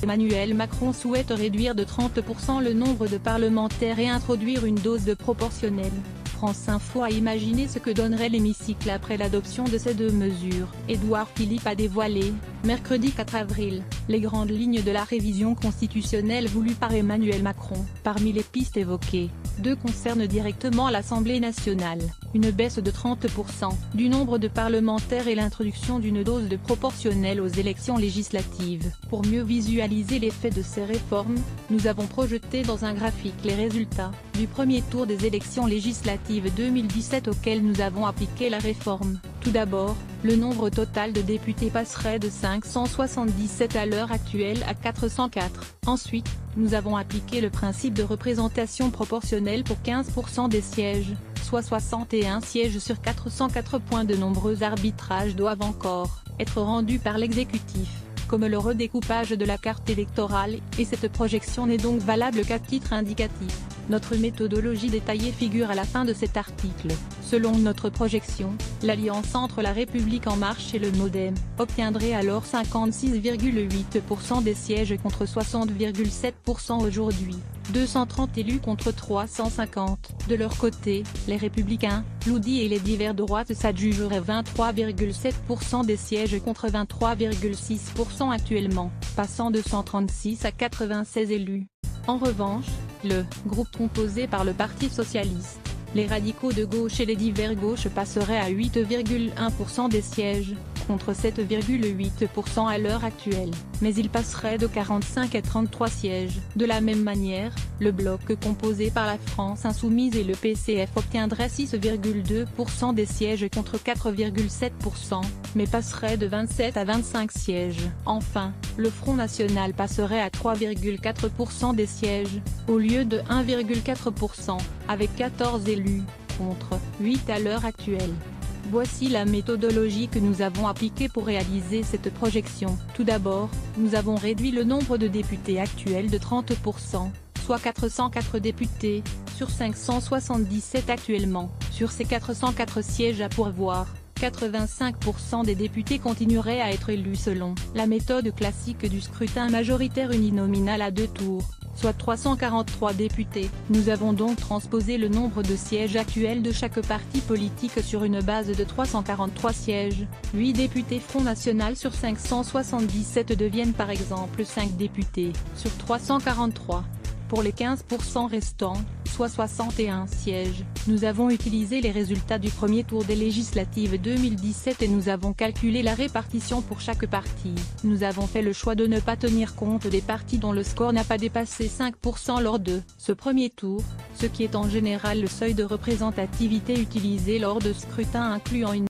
Emmanuel Macron souhaite réduire de 30% le nombre de parlementaires et introduire une dose de proportionnelle. France Info a imaginé ce que donnerait l'hémicycle après l'adoption de ces deux mesures. Édouard Philippe a dévoilé, mercredi 4 avril, les grandes lignes de la révision constitutionnelle voulue par Emmanuel Macron. Parmi les pistes évoquées, deux concernent directement l'Assemblée nationale, une baisse de 30% du nombre de parlementaires et l'introduction d'une dose de proportionnelle aux élections législatives. Pour mieux visualiser l'effet de ces réformes, nous avons projeté dans un graphique les résultats du premier tour des élections législatives 2017 auxquelles nous avons appliqué la réforme. Tout d'abord, le nombre total de députés passerait de 577 à l'heure actuelle à 404. Ensuite, nous avons appliqué le principe de représentation proportionnelle pour 15% des sièges, soit 61 sièges sur 404. De nombreux arbitrages doivent encore être rendus par l'exécutif, comme le redécoupage de la carte électorale, et cette projection n'est donc valable qu'à titre indicatif. Notre méthodologie détaillée figure à la fin de cet article. Selon notre projection, l'alliance entre La République En Marche et le MoDem obtiendrait alors 56,8% des sièges contre 60,7% aujourd'hui. 230 élus contre 350. De leur côté, les Républicains, l'UDI et les divers droites s'adjugeraient 23,7% des sièges contre 23,6% actuellement, passant de 136 à 96 élus. En revanche, le groupe composé par le Parti socialiste, les radicaux de gauche et les divers gauches passeraient à 8,1% des sièges, contre 7,8% à l'heure actuelle, mais il passerait de 45 à 33 sièges. De la même manière, le bloc composé par la France Insoumise et le PCF obtiendrait 6,2% des sièges contre 4,7%, mais passerait de 27 à 25 sièges. Enfin, le Front National passerait à 3,4% des sièges, au lieu de 1,4%, avec 14 élus, contre 8 à l'heure actuelle. Voici la méthodologie que nous avons appliquée pour réaliser cette projection. Tout d'abord, nous avons réduit le nombre de députés actuels de 30%, soit 404 députés, sur 577 actuellement. Sur ces 404 sièges à pourvoir, 85% des députés continueraient à être élus selon la méthode classique du scrutin majoritaire uninominal à deux tours, soit 343 députés. Nous avons donc transposé le nombre de sièges actuels de chaque parti politique sur une base de 343 sièges. 8 députés Front National sur 577 deviennent par exemple 5 députés sur 343. Pour les 15% restants, soit 61 sièges, nous avons utilisé les résultats du premier tour des législatives 2017 et nous avons calculé la répartition pour chaque parti. Nous avons fait le choix de ne pas tenir compte des partis dont le score n'a pas dépassé 5% lors de ce premier tour, ce qui est en général le seuil de représentativité utilisé lors de scrutins incluant une